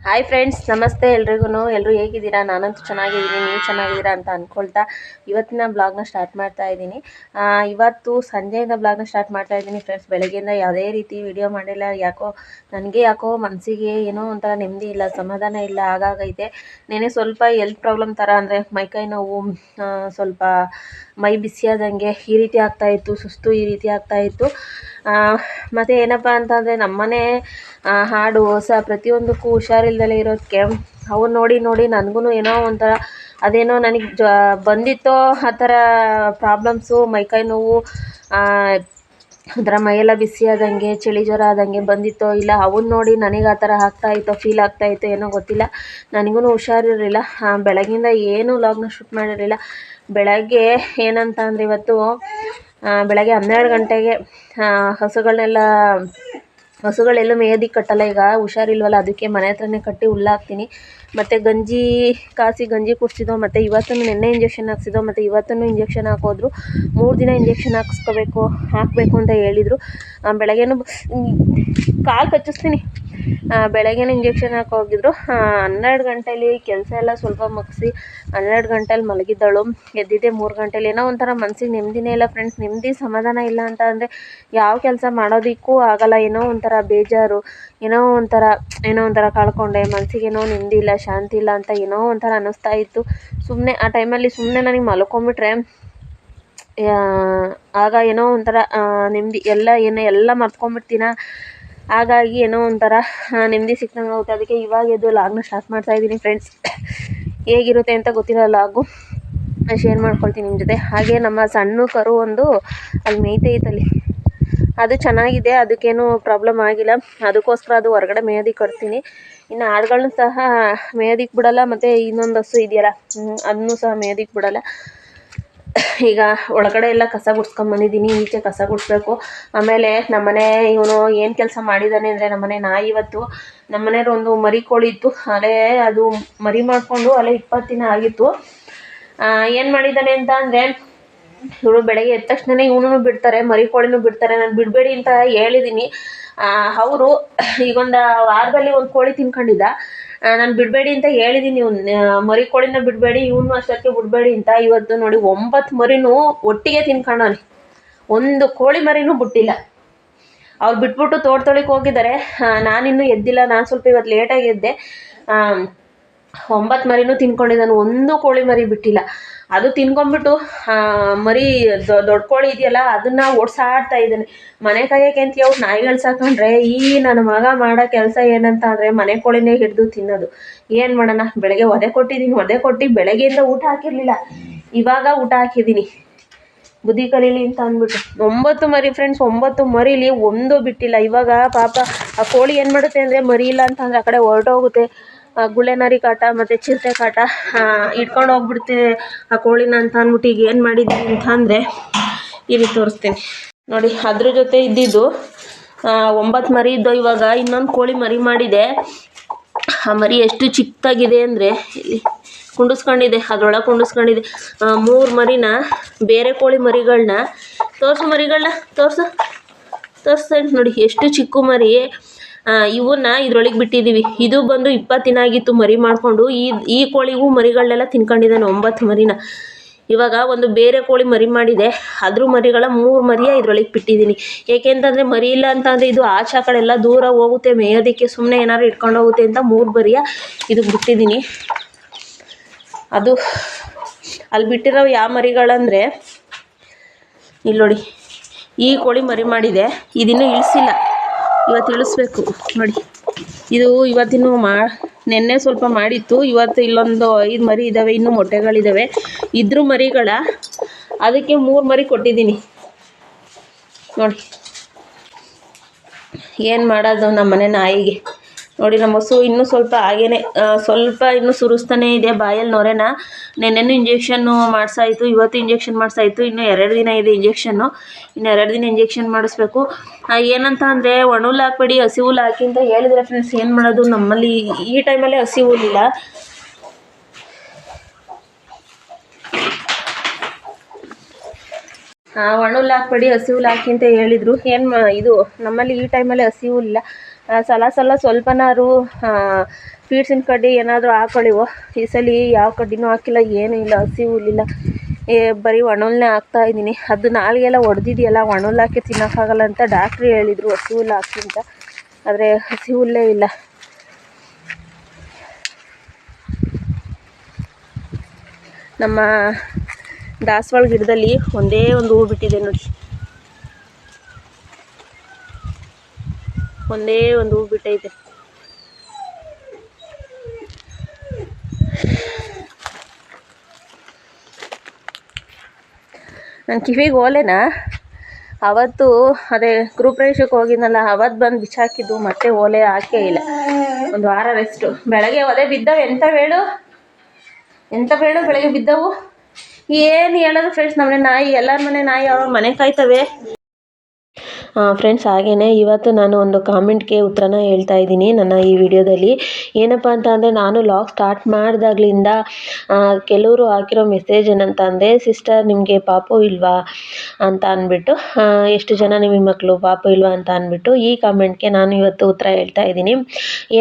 Hi friends, ನಮಸ್ತೆ ಎಲ್ರಿಗೂ. ಎಲ್ಲರೂ ಹೇಗಿದ್ದೀರಾ? ನಾನಂತೂ ಚೆನ್ನಾಗಿದ್ದೀನಿ, ನೀವು ಚೆನ್ನಾಗಿದ್ದೀರಾ ಅಂತ ಅಂದ್ಕೊಳ್ತಾ ಇವತ್ತಿನ ಬ್ಲಾಗ್ನ ಸ್ಟಾರ್ಟ್ ಮಾಡ್ತಾ ಇದ್ದೀನಿ. ಇವತ್ತು ಸಂಜೆಯಿಂದ ಬ್ಲಾಗ್ನ ಸ್ಟಾರ್ಟ್ ಮಾಡ್ತಾ ಇದ್ದೀನಿ ಫ್ರೆಂಡ್ಸ್. ಬೆಳಗ್ಗೆಯಿಂದ ಯಾವುದೇ ರೀತಿ ವಿಡಿಯೋ ಮಾಡಿಲ್ಲ. ಯಾಕೋ ಮನಸ್ಸಿಗೆ ಏನೋ ಒಂಥರ ನೆಮ್ಮದಿ ಇಲ್ಲ, ಸಮಾಧಾನ ಇಲ್ಲ ಹಾಗಾಗೈತೆ. ನೆನೆ ಸ್ವಲ್ಪ ಹೆಲ್ತ್ ಪ್ರಾಬ್ಲಮ್ ಥರ, ಅಂದರೆ ಮೈಕೈ ನೋವು, ಸ್ವಲ್ಪ ಮೈ ಬಿಸಿಯಾದಂಗೆ ಈ ರೀತಿ ಆಗ್ತಾಯಿತ್ತು, ಸುಸ್ತು ಈ ರೀತಿ ಆಗ್ತಾಯಿತ್ತು. ಮತ್ತು ಏನಪ್ಪ ಅಂತಂದರೆ ನಮ್ಮನೆ ಹಾಡು ಹೊಸ ಪ್ರತಿಯೊಂದಕ್ಕೂ ಹುಷಾರಿಲ್ದಲೇ ಇರೋದಕ್ಕೆ ಅವು ನೋಡಿ ನನಗೂ ಏನೋ ಒಂಥರ ಅದೇನೋ ನನಗೆ ಬಂದಿತ್ತೋ ಆ ಥರ ಪ್ರಾಬ್ಲಮ್ಸು, ಮೈಕೈ ನೋವು, ಒಂಥರ ಮೈಯೆಲ್ಲ ಬಿಸಿಯಾದಂಗೆ, ಚಳಿ ಜ್ವರ ಆದಂಗೆ ಬಂದಿತ್ತೋ ಇಲ್ಲ ಅವನ್ನ ನೋಡಿ ನನಗೆ ಆ ಥರ ಆಗ್ತಾಯಿತ್ತೋ, ಫೀಲ್ ಆಗ್ತಾಯಿತ್ತೋ ಏನೋ ಗೊತ್ತಿಲ್ಲ. ನನಗೂ ಹುಷಾರಿರಲಿಲ್ಲ. ಬೆಳಗ್ಗಿಂದ ಏನೂ ವ್ಲಾಗ್ನ ಶೂಟ್ ಮಾಡಿರಲಿಲ್ಲ. ಬೆಳಗ್ಗೆ ಏನಂತ ಅಂದರೆ ಇವತ್ತು ಬೆಳಗ್ಗೆ 12 ಗಂಟೆಗೆ ಹಸುಗಳೆಲ್ಲೂ ಮೇಯೋದಕ್ಕೆ ಕಟ್ಟಲ್ಲ, ಈಗ ಹುಷಾರಿಲ್ವಲ್ಲ, ಅದಕ್ಕೆ ಮನೆ ಹತ್ರನೇ ಕಟ್ಟಿ ಹುಲ್ಲಾಕ್ತೀನಿ. ಮತ್ತು ಗಂಜಿ ಕುಡಿಸಿದ್ದೋ, ಮತ್ತು ಇವತ್ತೂ ನೆನ್ನೆ ಇಂಜೆಕ್ಷನ್ ಹಾಕ್ಸಿದ್ದೋ, ಮತ್ತು ಇವತ್ತೂ ಇಂಜೆಕ್ಷನ್ ಹಾಕೋದ್ರು. 3 ದಿನ ಇಂಜೆಕ್ಷನ್ ಹಾಕಬೇಕು ಅಂತ ಹೇಳಿದರು. ಬೆಳಗ್ಗೆನೂ ಕಾಲು ಕಚ್ಚಿಸ್ತೀನಿ. ಬೆಳಗ್ಗೆನೇ ಇಂಜೆಕ್ಷನ್ ಹಾಕೋಗಿದ್ರು. 12 ಗಂಟೆಲಿ ಕೆಲಸ ಎಲ್ಲ ಸ್ವಲ್ಪ ಮುಗಿಸಿ 12 ಗಂಟೆಲಿ ಮಲಗಿದ್ದಳು. ಎದ್ದಿದ್ದೆ 3 ಗಂಟೆಲಿ. ಏನೋ ಒಂಥರ ಮನಸ್ಸಿಗೆ ನೆಮ್ಮದಿನೇ ಇಲ್ಲ ಫ್ರೆಂಡ್ಸ್. ನೆಮ್ಮದಿ ಸಮಾಧಾನ ಇಲ್ಲ ಅಂತ ಅಂದರೆ ಯಾವ ಕೆಲಸ ಮಾಡೋದಕ್ಕೂ ಆಗಲ್ಲ. ಏನೋ ಒಂಥರ ಬೇಜಾರು, ಏನೋ ಒಂಥರ ಕಳ್ಕೊಂಡೆ, ಮನಸ್ಸಿಗೇನೋ ನೆಮ್ಮದಿ ಇಲ್ಲ, ಶಾಂತಿ ಇಲ್ಲ ಅಂತ ಏನೋ ಒಂಥರ ಅನ್ನಿಸ್ತಾ ಇತ್ತು. ಸುಮ್ಮನೆ ಆ ಟೈಮಲ್ಲಿ ನನಗೆ ಮಲ್ಕೊಂಬಿಟ್ರೆ ಆಗ ಏನೋ ಒಂಥರ ನೆಮ್ಮದಿ, ಎಲ್ಲ ಮರ್ತ್ಕೊಂಡ್ಬಿಡ್ತೀನ. ಹಾಗಾಗಿ ಏನೋ ಒಂಥರ ನೆಮ್ಮದಿ ಸಿಕ್ದಂಗೆ ಆಗುತ್ತೆ. ಅದಕ್ಕೆ ಇವಾಗ ಎದ್ದು ಲಾಗ್ನ ಸ್ಟಾರ್ಟ್ ಮಾಡ್ತಾಯಿದ್ದೀನಿ ಫ್ರೆಂಡ್ಸ್. ಹೇಗಿರುತ್ತೆ ಅಂತ ಗೊತ್ತಿಲ್ಲ, ಲಾಗು ಶೇರ್ ಮಾಡ್ಕೊಳ್ತೀನಿ ನಿಮ್ಮ ಜೊತೆ. ಹಾಗೆ ನಮ್ಮ ಸಣ್ಣ ಕರು ಒಂದು ಅಲ್ಲಿ ಮೇಯ್ತೈತಲ್ಲಿ, ಅದು ಚೆನ್ನಾಗಿದೆ, ಅದಕ್ಕೇನು ಪ್ರಾಬ್ಲಮ್ ಆಗಿಲ್ಲ. ಅದಕ್ಕೋಸ್ಕರ ಅದು ಹೊರಗಡೆ ಮೇಯೋದಕ್ಕೆ ಕಟ್ತೀನಿ. ಇನ್ನು ಆಡುಗಳನ್ನೂ ಸಹ ಮೇಯೋದಕ್ಕೆ ಬಿಡಲ್ಲ, ಮತ್ತು ಇನ್ನೊಂದು ಹಸು ಇದೆಯಲ್ಲ ಅದನ್ನೂ ಸಹ ಮೇಯೋದಕ್ಕೆ ಬಿಡಲ್ಲ. ಈಗ ಒಳಗಡೆ ಎಲ್ಲ ಕಸ ಗುಡಿಸ್ಕೊಂಬಂದಿದ್ದೀನಿ, ಈಚೆ ಕಸ ಗುಡಿಸ್ಬೇಕು. ಆಮೇಲೆ ನಮ್ಮನೆ ಇವನು ಏನು ಕೆಲಸ ಮಾಡಿದ್ದಾನೆ ಅಂದರೆ, ನಮ್ಮನೆ ನಾಯಿ ಇವತ್ತು ನಮ್ಮನೆಯವ್ರು ಒಂದು ಮರಿ ಕೋಳಿ ಇತ್ತು, ಅದು ಮರಿ ಮಾಡಿಕೊಂಡು 20 ದಿನ ಆಗಿತ್ತು. ಏನು ಮಾಡಿದ್ದಾನೆ ಅಂತ ಅಂದರೆ, ಇವಳು ಬೆಳಗ್ಗೆ ಎದ್ದ ತಕ್ಷಣ ಇವನು ಬಿಡ್ತಾರೆ, ಮರಿ ಕೋಳಿನೂ ಬಿಡ್ತಾರೆ. ನಾನು ಬಿಡಬೇಡಿ ಅಂತ ಹೇಳಿದ್ದೀನಿ. ಅವರು ಈಗೊಂದು ವಾರದಲ್ಲಿ ಒಂದು ಕೋಳಿ ತಿನ್ಕೊಂಡಿದ್ದ. ನಾನು ಬಿಡಬೇಡಿ ಅಂತ ಹೇಳಿದ್ದೀನಿ, ಮರಿ ಕೋಳಿನ ಬಿಡಬೇಡಿ, ಇವನು ಅಷ್ಟಕ್ಕೆ ಬಿಡಬೇಡಿ ಅಂತ. ಇವತ್ತು ನೋಡಿ 9 ಮರಿನೂ ಒಟ್ಟಿಗೆ ತಿನ್ಕೊಂಡವನೆ, ಒಂದು ಕೋಳಿ ಮರಿನೂ ಬಿಟ್ಟಿಲ್ಲ. ಅವ್ರು ಬಿಟ್ಬಿಟ್ಟು ತೋಟದೊಳಗೆ ಹೋಗಿದ್ದಾರೆ. ನಾನಿನ್ನೂ ಎದ್ದಿಲ್ಲ, ನಾನು ಸ್ವಲ್ಪ ಇವತ್ತು ಲೇಟಾಗಿ ಎದ್ದೆ. 9 ಮರಿನೂ ತಿನ್ಕೊಂಡಿದ್ದಾನೆ, ಒಂದು ಕೋಳಿ ಮರಿ ಬಿಟ್ಟಿಲ್ಲ. ಅದು ತಿನ್ಕೊಂಡ್ಬಿಟ್ಟು ಮರಿ ದೊಡ್ಡ ಕೋಳಿ ಇದೆಯಲ್ಲ ಅದನ್ನು ಓಡಿಸಾಡ್ತಾ ಇದ್ದಾನೆ. ಮನೆ ಕಾಯೋಕೆ ಅಂತ ಅವ್ರು ನಾಯಿಗಳು ಸಾಕೊಂಡ್ರೆ, ನನ್ನ ಮಗ ಮಾಡೋ ಕೆಲಸ ಏನಂತ ಅಂದರೆ ಮನೆ ಕೋಳಿನೇ ಹಿಡಿದು ತಿನ್ನೋದು. ಏನು ಮಾಡೋಣ, ಬೆಳಗ್ಗೆ ಒದೆ ಕೊಟ್ಟು ಬೆಳಗ್ಗೆಯಿಂದ ಊಟ ಹಾಕಿರಲಿಲ್ಲ, ಇವಾಗ ಊಟ ಹಾಕಿದ್ದೀನಿ ಬುದ್ಧಿ ಕಲೀಲಿ ಅಂತ ಅಂದ್ಬಿಟ್ಟು. 9 ಮರಿ ಫ್ರೆಂಡ್ಸ್, 9 ಮರಿಲಿ ಒಂದು ಬಿಟ್ಟಿಲ್ಲ. ಇವಾಗ ಪಾಪ ಆ ಕೋಳಿ ಏನು ಮಾಡುತ್ತೆ ಅಂದರೆ, ಮರಿ ಇಲ್ಲ ಅಂತ ಅಂದರೆ ಆ ಕಡೆ ಹೊರಟೋಗುತ್ತೆ. ಗುಳ್ಳೆನರಿ ಕಾಟ ಮತ್ತು ಚಿರತೆ ಕಾಟ ಇಟ್ಕೊಂಡು ಹೋಗ್ಬಿಡುತ್ತೆ ಆ ಕೋಳಿನ ಅಂತ ಅಂದ್ಬಿಟ್ಟು ಈಗ ಏನು ಮಾಡಿದ್ದೀನಿ ಅಂತ ಅಂದರೆ, ಇಲ್ಲಿ ತೋರಿಸ್ತೀನಿ ನೋಡಿ. ಅದ್ರ ಜೊತೆ ಇದ್ದಿದ್ದು 9 ಮರಿ ಇದ್ದೋ. ಇವಾಗ ಇನ್ನೊಂದು ಕೋಳಿ ಮರಿ ಮಾಡಿದೆ. ಆ ಮರಿ ಎಷ್ಟು ಚಿಕ್ಕದಾಗಿದೆ ಅಂದರೆ, ಇಲ್ಲಿ ಕುಂಡಿಸ್ಕೊಂಡಿದೆ, ಅದರೊಳಗೆ ಕುಂಡಿಸ್ಕೊಂಡಿದೆ. 3 ಮರಿನ, ಬೇರೆ ಕೋಳಿ ಮರಿಗಳನ್ನ ತೋರಿಸ್ತಾ ನೋಡಿ, ಎಷ್ಟು ಚಿಕ್ಕ ಮರಿ. ಇವನ್ನ ಇದ್ರೊಳಗೆ ಬಿಟ್ಟಿದ್ದೀವಿ. ಇದು ಬಂದು 20 ದಿನ ಆಗಿತ್ತು ಮರಿ ಮಾಡಿಕೊಂಡು. ಈ ಕೋಳಿಗೂ ಮರಿಗಳನ್ನೆಲ್ಲ ತಿನ್ಕೊಂಡಿದ್ದಾನೆ 9 ಮರಿನ. ಇವಾಗ ಒಂದು ಬೇರೆ ಕೋಳಿ ಮರಿ ಮಾಡಿದೆ, ಅದ್ರ ಮರಿಗಳ 3 ಮರಿಯ ಇದ್ರೊಳಗೆ ಬಿಟ್ಟಿದ್ದೀನಿ. ಏಕೆಂತಂದರೆ ಮರಿ ಇಲ್ಲ ಅಂತ ಅಂದರೆ ಇದು ಆಚೆ ಕಡೆ ಎಲ್ಲ ದೂರ ಹೋಗುತ್ತೆ ಮೇಯೋದಕ್ಕೆ, ಸುಮ್ಮನೆ ಏನಾದ್ರು ಇಟ್ಕೊಂಡು ಹೋಗುತ್ತೆ ಅಂತ 3 ಮರಿಯ ಇದಕ್ಕೆ ಬಿಟ್ಟಿದ್ದೀನಿ. ಅದು ಅಲ್ಲಿ ಬಿಟ್ಟಿರೋ ಯಾವ ಮರಿಗಳಂದರೆ, ಇಲ್ಲಿ ನೋಡಿ, ಈ ಕೋಳಿ ಮರಿ ಮಾಡಿದೆ, ಇದಿನ್ನೂ ಇಳಿಸಿಲ್ಲ, ಇವತ್ತು ಇಳಿಸ್ಬೇಕು ನೋಡಿ. ಇದು ಇವತ್ತಿನೂ ನೆನ್ನೆ ಸ್ವಲ್ಪ ಮಾಡಿತ್ತು, ಇವತ್ತು ಇಲ್ಲೊಂದು 5 ಮರಿ ಇದ್ದಾವೆ, ಇನ್ನೂ ಮೊಟ್ಟೆಗಳಿದ್ದಾವೆ. ಇದ್ರ ಮರಿಗಳ ಅದಕ್ಕೆ 3 ಮರಿ ಕೊಟ್ಟಿದ್ದೀನಿ ನೋಡಿ. ಏನು ಮಾಡೋದು ನಮ್ಮ ಮನೆ ನಾಯಿಗೆ ನೋಡಿ. ನಮ್ಮ ಹಸು ಇನ್ನೂ ಸ್ವಲ್ಪ ಹಾಗೇ ಸ್ವಲ್ಪ ಇನ್ನೂ ಸುರಿಸ್ತಾನೇ ಇದೆ ಬಾಯಲ್ಲಿ ನೊರೆನ. ನೆನ್ನೆನೂ ಇಂಜೆಕ್ಷನ್ನು ಮಾಡಿಸಾಯಿತು, ಇವತ್ತು ಇಂಜೆಕ್ಷನ್ ಮಾಡಿಸಾಯಿತು. ಇನ್ನೂ 2 ದಿನ ಇದೆ ಇಂಜೆಕ್ಷನ್ನು, ಇನ್ನು 2 ದಿನ ಇಂಜೆಕ್ಷನ್ ಮಾಡಿಸ್ಬೇಕು. ಏನಂತ ಅಂದರೆ, ಒಣ ಹುಲ್ಲು ಹಾಕ್ಬೇಡಿ, ಹಸಿ ಹುಲ್ಲು ಹಾಕಿ ಅಂತ ಹೇಳಿದ್ರೆ ಫ್ರೆಂಡ್ಸ್, ಏನು ಮಾಡೋದು, ನಮ್ಮಲ್ಲಿ ಈ ಟೈಮಲ್ಲಿ ಹಸಿ ಹುಲ್ಲಿಲ್ಲ. ಒಣ ಹುಲ್ಲು ಹಾಕ್ಬೇಡಿ, ಹಸಿ ಹುಲ್ಲು ಹಾಕಿ ಅಂತ ಹೇಳಿದರು. ಇದು ನಮ್ಮಲ್ಲಿ ಈ ಟೈಮಲ್ಲಿ ಹಸಿ ಹುಲ್ಲಿಲ್ಲ. ಸಲ ಸ್ವಲ್ಪನಾದ್ರು ಫೀಡ್ಸಿನ ಕಡ್ಡಿ ಏನಾದರೂ ಹಾಕೊಳ್ಳಿವೋ. ಈ ಸಲ ಯಾವ ಕಡ್ಡಿನೂ ಹಾಕಿಲ್ಲ, ಏನೂ ಇಲ್ಲ, ಹಸಿ ಹುಲ್ಲಿಲ್ಲ, ಬರೀ ಒಣಹುಲ್ಲನ್ನೇ ಹಾಕ್ತಾಯಿದ್ದೀನಿ. ಅದು ನಾಲಿಗೆಲ್ಲ ಒಡೆದಿದೆಯಲ್ಲ, ಒಣಹುಲ್ಲು ಹಾಕಿ ತಿನ್ನೋಕ್ಕಾಗಲ್ಲ ಅಂತ ಡಾಕ್ಟ್ರು ಹೇಳಿದರು ಹಸಿ ಹುಲ್ಲು ಹಾಕಿ ಅಂತ. ಆದರೆ ಹಸಿ ಹುಲ್ಲೇ ಇಲ್ಲ. ನಮ್ಮ ದಾಸವಾಳ ಗಿಡದಲ್ಲಿ ಒಂದೇ ಒಂದು ಹೂ ಬಿಟ್ಟಿದೆ ನೋಡಿ, ಒಂದೇ ಒಂದು ಹೂ ಬಿಟ್ಟೈತೆ. ನನ್ನ ಕಿವಿಗೆ ಓಲೆನಾ ಅವತ್ತು ಅದೇ ಗೃಹಪ್ರವೇಶಕ್ಕೆ ಹೋಗಿದ್ನಲ್ಲ, ಅವತ್ತು ಬಂದು ಬಿಚ್ಚಾಕಿದ್ದು, ಮತ್ತೆ ಓಲೆ ಹಾಕೇ ಇಲ್ಲ. ಒಂದು ವಾರ ರೆಸ್ಟು. ಬೆಳಗ್ಗೆ ಒದೆ ಬಿದ್ದವು. ಎಂತ ಬೇಡ ಬೆಳಗ್ಗೆ ಬಿದ್ದವು. ಏನು ಹೇಳೋದು ಫ್ರೆಂಡ್ಸ್, ನಮ್ಮನೆ ನಾಯಿ, ಎಲ್ಲರ ಮನೆ ನಾಯಿ ಅವ್ರ ಮನೆ ಕಾಯ್ತವೆ. ಫ್ರೆಂಡ್ಸ್, ಹಾಗೆಯೇ ಇವತ್ತು ನಾನು ಒಂದು ಕಾಮೆಂಟ್ಗೆ ಉತ್ತರನ ಹೇಳ್ತಾ ಇದ್ದೀನಿ ನನ್ನ ಈ ವಿಡಿಯೋದಲ್ಲಿ. ಏನಪ್ಪ ಅಂತ ಅಂದರೆ, ನಾನು ಲಾಗ್ ಸ್ಟಾರ್ಟ್ ಮಾಡಿದಾಗಲಿಂದ ಕೆಲವರು ಹಾಕಿರೋ ಮೆಸೇಜ್ ಏನಂತ ಅಂದರೆ, ಸಿಸ್ಟರ್ ನಿಮಗೆ ಪಾಪು ಇಲ್ವಾ ಅಂತ ಅಂದ್ಬಿಟ್ಟು, ಎಷ್ಟು ಜನ ನಿಮಗೆ ಮಕ್ಕಳು ಪಾಪು ಇಲ್ವಾ ಅಂತ ಅಂದ್ಬಿಟ್ಟು ಈ ಕಾಮೆಂಟ್ಗೆ ನಾನು ಇವತ್ತು ಉತ್ತರ ಹೇಳ್ತಾ ಇದ್ದೀನಿ.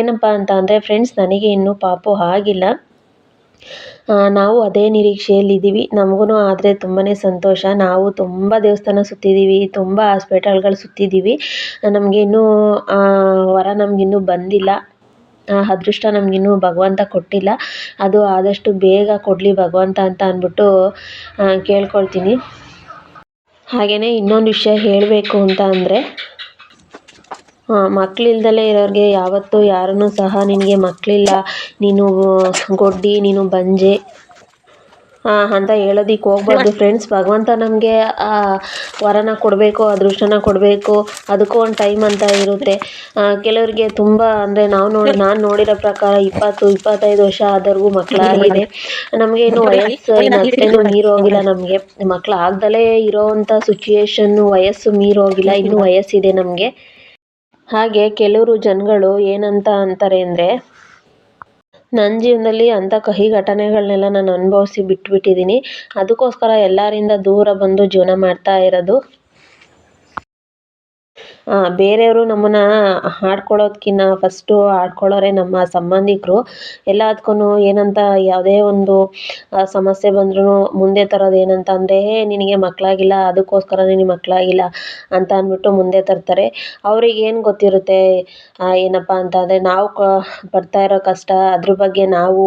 ಏನಪ್ಪ ಅಂತ ಅಂದರೆ ಫ್ರೆಂಡ್ಸ್, ನನಗೆ ಇನ್ನೂ ಪಾಪು ಆಗಿಲ್ಲ. ನಾವು ಅದೇ ನಿರೀಕ್ಷೆಯಲ್ಲಿದ್ದೀವಿ. ನಮಗೂ ಆದರೆ ತುಂಬಾ ಸಂತೋಷ. ನಾವು ತುಂಬ ದೇವಸ್ಥಾನ ಸುತ್ತಿದ್ದೀವಿ, ತುಂಬ ಹಾಸ್ಪಿಟಲ್ಗಳು ಸುತ್ತಿದ್ದೀವಿ. ನಮಗೆ ಇನ್ನೂ ವರ ನಮಗಿನ್ನೂ ಬಂದಿಲ್ಲ. ಅದೃಷ್ಟ ನಮಗಿನ್ನೂ ಭಗವಂತ ಕೊಟ್ಟಿಲ್ಲ. ಅದು ಆದಷ್ಟು ಬೇಗ ಕೊಡಲಿ ಭಗವಂತ ಅಂತ ಅಂದ್ಬಿಟ್ಟು ಕೇಳ್ಕೊಳ್ತೀನಿ. ಹಾಗೆಯೇ ಇನ್ನೊಂದು ವಿಷಯ ಹೇಳಬೇಕು ಅಂತ ಅಂದರೆ, ಮಕ್ಕಳಿಲ್ದಲೇ ಇರೋರಿಗೆ ಯಾವತ್ತೂ ಯಾರನ್ನೂ ಸಹ ನಿನಗೆ ಮಕ್ಕಳಿಲ್ಲ, ನೀನು ಗೊಡ್ಡಿ, ನೀನು ಬಂಜೆ ಅಂತ ಹೇಳೋದಕ್ಕೆ ಹೋಗ್ಬಾರ್ದು ಫ್ರೆಂಡ್ಸ್. ಭಗವಂತ ನಮಗೆ ವರನ ಕೊಡಬೇಕು, ಅದೃಷ್ಟನ ಕೊಡಬೇಕು, ಅದಕ್ಕೂ ಒಂದು ಟೈಮ್ ಅಂತ ಇರುತ್ತೆ. ಕೆಲವರಿಗೆ ತುಂಬ ಅಂದರೆ ನಾನು ನೋಡಿರೋ ಪ್ರಕಾರ 20-25 ವರ್ಷ ಆದವ್ರಿಗೂ ಮಕ್ಕಳಾಗಿದೆ. ನಮಗೆ ಇನ್ನೂ ವಯಸ್ಸು ಅಷ್ಟೇನು ಮೀರೋಗಿಲ್ಲ. ನಮಗೆ ಮಕ್ಕಳು ಆಗ್ದಲೇ ಇರೋವಂಥ ಸಿಚುಯೇಷನ್ನು, ವಯಸ್ಸು ಮೀರೋಗಿಲ್ಲ, ಇನ್ನೂ ವಯಸ್ಸಿದೆ ನಮಗೆ. ಹಾಗೆ ಕೆಲವರು ಜನಗಳು ಏನಂತ ಅಂತಾರೆ ಅಂದರೆ, ನನ್ನ ಜೀವನದಲ್ಲಿ ಅಂಥ ಕಹಿ ಘಟನೆಗಳನ್ನೆಲ್ಲ ನಾನು ಅನುಭವಿಸಿ ಬಿಟ್ಬಿಟ್ಟಿದ್ದೀನಿ, ಅದಕ್ಕೋಸ್ಕರ ಎಲ್ಲರಿಂದ ದೂರ ಬಂದು ಜೀವನ ಮಾಡ್ತಾ ಇರೋದು. ಬೇರೆಯವರು ನಮ್ಮನ್ನು ಆಡ್ಕೊಳ್ಳೋದಕ್ಕಿಂತ ಫಸ್ಟು ಆಡ್ಕೊಳ್ಳೋರೆ ನಮ್ಮ ಸಂಬಂಧಿಕರು. ಎಲ್ಲದಕ್ಕೂ ಏನಂತ ಯಾವುದೇ ಒಂದು ಸಮಸ್ಯೆ ಬಂದ್ರೂ ಮುಂದೆ ತರೋದು ಏನಂತ ಅಂದರೆ, ನಿನಗೆ ಮಕ್ಕಳಾಗಿಲ್ಲ, ಅದಕ್ಕೋಸ್ಕರ ನಿನಗೆ ಮಕ್ಕಳಾಗಿಲ್ಲ ಅಂತ ಅಂದ್ಬಿಟ್ಟು ಮುಂದೆ ತರ್ತಾರೆ. ಅವ್ರಿಗೆ ಏನು ಗೊತ್ತಿರುತ್ತೆ ಏನಪ್ಪ ಅಂತ ಅಂದರೆ, ನಾವು ಪಡ್ತಾ ಇರೋ ಕಷ್ಟ, ಅದ್ರ ಬಗ್ಗೆ ನಾವು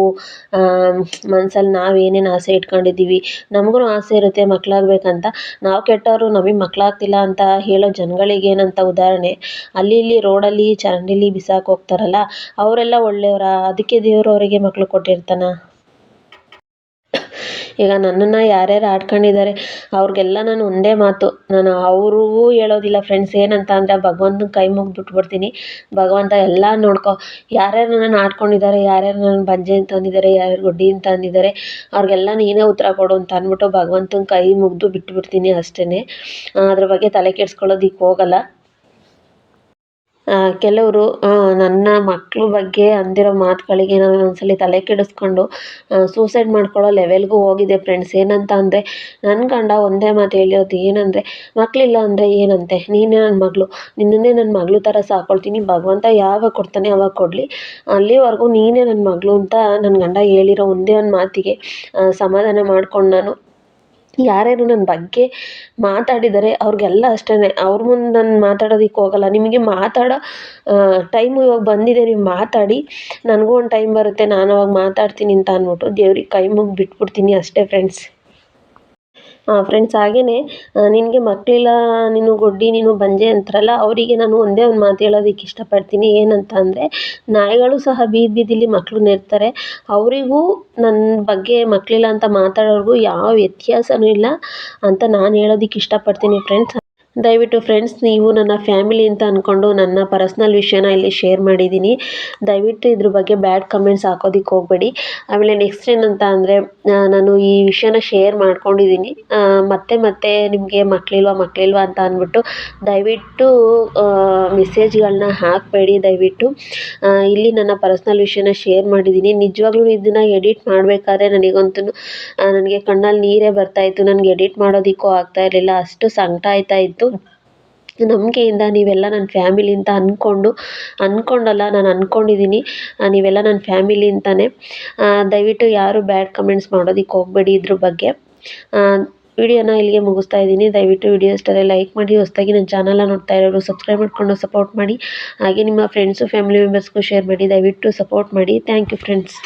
ಮನಸ್ಸಲ್ಲಿ ನಾವು ಏನೇನು ಆಸೆ ಇಟ್ಕೊಂಡಿದ್ದೀವಿ. ನಮಗೂ ಆಸೆ ಇರುತ್ತೆ ಮಕ್ಕಳಾಗಬೇಕಂತ. ನಾವು ಕೆಟ್ಟವರು, ನಮಗೆ ಮಕ್ಕಳಾಗ್ತಿಲ್ಲ ಅಂತ ಹೇಳೋ ಜನಗಳಿಗೆ ಏನಂತ ಉದಾಹರಣೆ, ಅಲ್ಲಿ ಇಲ್ಲಿ ರೋಡಲ್ಲಿ ಚರಂಡಿಲಿ ಬಿಸಾಕಿ ಹೋಗ್ತಾರಲ್ಲ, ಅವರೆಲ್ಲ ಒಳ್ಳೆಯವರ? ಅದಕ್ಕೆ ದೇವರು ಅವರಿಗೆ ಮಕ್ಕಳು ಕೊಟ್ಟಿರ್ತಾನ? ಈಗ ನನ್ನನ್ನು ಯಾರ್ಯಾರು ಆಡ್ಕೊಂಡಿದ್ದಾರೆ ಅವ್ರಿಗೆಲ್ಲ ನಾನು ಒಂದೇ ಮಾತು, ನಾನು ಅವ್ರಿಗೂ ಹೇಳೋದಿಲ್ಲ ಫ್ರೆಂಡ್ಸ್. ಏನಂತ ಅಂದರೆ, ಭಗವಂತನ ಕೈ ಮುಗ್ದು ಬಿಟ್ಬಿಡ್ತೀನಿ, ಭಗವಂತ ಎಲ್ಲ ನೋಡ್ಕೊ. ಯಾರ್ಯಾರು ನನ್ನನ್ನು ಆಡ್ಕೊಂಡಿದ್ದಾರೆ, ಯಾರ್ಯಾರು ನನ್ನ ಬಂಜೆ ಅಂತ ಅಂದಿದ್ದಾರೆ, ಯಾರ್ಯಾರು ಗೊಡ್ಡಿ ಅಂತ ಅಂದಿದ್ದಾರೆ, ಅವ್ರಿಗೆಲ್ಲ ನೀನೇ ಉತ್ತರ ಕೊಡು ಅಂತ ಅಂದ್ಬಿಟ್ಟು ಭಗವಂತನ ಕೈ ಮುಗ್ದು ಬಿಟ್ಬಿಡ್ತೀನಿ ಅಷ್ಟೇ. ಅದ್ರ ಬಗ್ಗೆ ತಲೆ ಕೆಡಿಸ್ಕೊಳ್ಳೋದಿಕ್ಕೆ ಹೋಗಲ್ಲ. ಕೆಲವರು ನನ್ನ ಮಕ್ಕಳ ಬಗ್ಗೆ ಅಂದಿರೋ ಮಾತುಗಳಿಗೆ ನಾನು ಒಂದ್ಸಲ ತಲೆ ಕೆಡಿಸ್ಕೊಂಡು ಸೂಸೈಡ್ ಮಾಡ್ಕೊಳ್ಳೋ ಲೆವೆಲ್ಗೂ ಹೋಗಿದೆ ಫ್ರೆಂಡ್ಸ್. ಏನಂತ ಅಂದರೆ, ನನ್ನ ಗಂಡ ಒಂದೇ ಮಾತು ಹೇಳಿರೋದು ಏನಂದರೆ, ಮಕ್ಕಳಿಲ್ಲ ಅಂದರೆ ಏನಂತೆ, ನೀನೇ ನನ್ನ ಮಗಳು, ನಿನ್ನನ್ನೇ ನನ್ನ ಮಗಳು ಥರ ಸಾಕೊಳ್ತೀನಿ, ಭಗವಂತ ಯಾವಾಗ ಕೊಡ್ತಾನೆ ಅವಾಗ ಕೊಡಲಿ, ಅಲ್ಲಿವರೆಗೂ ನೀನೇ ನನ್ನ ಮಗಳು ಅಂತ ನನ್ನ ಗಂಡ ಹೇಳಿರೋ ಒಂದೇ ಒಂದು ಮಾತಿಗೆ ಸಮಾಧಾನ ಮಾಡ್ಕೊಂಡು ನಾನು ಯಾರ್ಯಾರು ನನ್ನ ಬಗ್ಗೆ ಮಾತಾಡಿದ್ದಾರೆ ಅವ್ರಿಗೆಲ್ಲ ಅಷ್ಟೇ, ಅವ್ರ ಮುಂದೆ ನಾನು ಮಾತಾಡೋದಕ್ಕೆ ಹೋಗಲ್ಲ. ನಿಮಗೆ ಮಾತಾಡೋ ಟೈಮು ಇವಾಗ ಬಂದಿದೆ, ನೀವು ಮಾತಾಡಿ, ನನಗೂ ಒಂದು ಟೈಮ್ ಬರುತ್ತೆ, ನಾನು ಅವಾಗ ಮಾತಾಡ್ತೀನಿ ಅಂತ ಅಂದ್ಬಿಟ್ಟು ದೇವ್ರಿಗೆ ಕೈ ಮುಗ್ದು ಬಿಟ್ಬಿಡ್ತೀನಿ ಅಷ್ಟೇ ಫ್ರೆಂಡ್ಸ್. ಫ್ರೆಂಡ್ಸ್, ಹಾಗೆಯೇ ನಿನಗೆ ಮಕ್ಕಳಿಲ್ಲ, ನೀನು ಗೊಡ್ಡಿ, ನೀನು ಬಂಜೆ ಅಂತಾರಲ್ಲ, ಅವರಿಗೆ ನಾನು ಒಂದೇ ಒಂದು ಮಾತು ಹೇಳೋದಕ್ಕೆ ಇಷ್ಟಪಡ್ತೀನಿ. ಏನಂತ ಅಂದರೆ, ನಾಯಿಗಳು ಸಹ ಬೀದಿಲಿ ಮಕ್ಕಳನ್ನ ಇರ್ತಾರೆ. ಅವರಿಗೂ ನನ್ನ ಬಗ್ಗೆ ಮಕ್ಕಳಿಲ್ಲ ಅಂತ ಮಾತಾಡೋರಿಗೂ ಯಾವ ವ್ಯತ್ಯಾಸವೂ ಇಲ್ಲ ಅಂತ ನಾನು ಹೇಳೋದಕ್ಕೆ ಇಷ್ಟಪಡ್ತೀನಿ ಫ್ರೆಂಡ್ಸ್. ದಯವಿಟ್ಟು ಫ್ರೆಂಡ್ಸ್, ನೀವು ನನ್ನ ಫ್ಯಾಮಿಲಿ ಅಂತ ಅಂದ್ಕೊಂಡು ನನ್ನ ಪರ್ಸ್ನಲ್ ವಿಷಯನ ಇಲ್ಲಿ ಶೇರ್ ಮಾಡಿದ್ದೀನಿ. ದಯವಿಟ್ಟು ಇದ್ರ ಬಗ್ಗೆ ಬ್ಯಾಡ್ ಕಮೆಂಟ್ಸ್ ಹಾಕೋದಕ್ಕೆ ಹೋಗಬೇಡಿ. ಆಮೇಲೆ ನೆಕ್ಸ್ಟ್ ಏನಂತ ಅಂದರೆ, ನಾನು ಈ ವಿಷಯನ ಶೇರ್ ಮಾಡ್ಕೊಂಡಿದ್ದೀನಿ, ಮತ್ತೆ ನಿಮಗೆ ಮಕ್ಕಳಿಲ್ವಾ ಅಂತ ಅಂದ್ಬಿಟ್ಟು ದಯವಿಟ್ಟು ಮೆಸೇಜ್ಗಳನ್ನ ಹಾಕಬೇಡಿ. ದಯವಿಟ್ಟು ಇಲ್ಲಿ ನನ್ನ ಪರ್ಸ್ನಲ್ ವಿಷಯನ ಶೇರ್ ಮಾಡಿದ್ದೀನಿ. ನಿಜವಾಗ್ಲೂ ಇದನ್ನು ಎಡಿಟ್ ಮಾಡಬೇಕಾದ್ರೆ ನನಗೆ ಕಣ್ಣಲ್ಲಿ ನೀರೇ ಬರ್ತಾಯಿತ್ತು. ನನಗೆ ಎಡಿಟ್ ಮಾಡೋದಕ್ಕೂ ಆಗ್ತಾ ಇರಲಿಲ್ಲ, ಅಷ್ಟು ಸಂಕಟ ಆಯ್ತಾಯಿತ್ತು. ನಂಬಿಕೆಯಿಂದ ನೀವೆಲ್ಲ ನನ್ನ ಫ್ಯಾಮಿಲಿ ಅಂತ ಅಂದ್ಕೊಂಡಲ್ಲ, ನಾನು ಅಂದ್ಕೊಂಡಿದ್ದೀನಿ ನೀವೆಲ್ಲ ನನ್ನ ಫ್ಯಾಮಿಲಿ ಅಂತಲೇ. ದಯವಿಟ್ಟು ಯಾರು ಬ್ಯಾಡ್ ಕಮೆಂಟ್ಸ್ ಮಾಡೋದಕ್ಕೆ ಹೋಗಬೇಡಿ ಇದ್ರ ಬಗ್ಗೆ. ವಿಡಿಯೋನ ಇಲ್ಲಿಗೆ ಮುಗಿಸ್ತಾ ಇದ್ದೀನಿ. ದಯವಿಟ್ಟು ವಿಡಿಯೋ ಇಷ್ಟರಲ್ಲಿ ಲೈಕ್ ಮಾಡಿ, ಹೊಸದಾಗಿ ನನ್ನ ಚಾನಲ್ನ ನೋಡ್ತಾ ಇರೋರು ಸಬ್ಸ್ಕ್ರೈಬ್ ಮಾಡ್ಕೊಂಡು ಸಪೋರ್ಟ್ ಮಾಡಿ. ಹಾಗೆ ನಿಮ್ಮ ಫ್ರೆಂಡ್ಸು ಫ್ಯಾಮಿಲಿ ಮೆಂಬರ್ಸ್ಗೂ ಶೇರ್ ಮಾಡಿ. ದಯವಿಟ್ಟು ಸಪೋರ್ಟ್ ಮಾಡಿ. Thank you friends.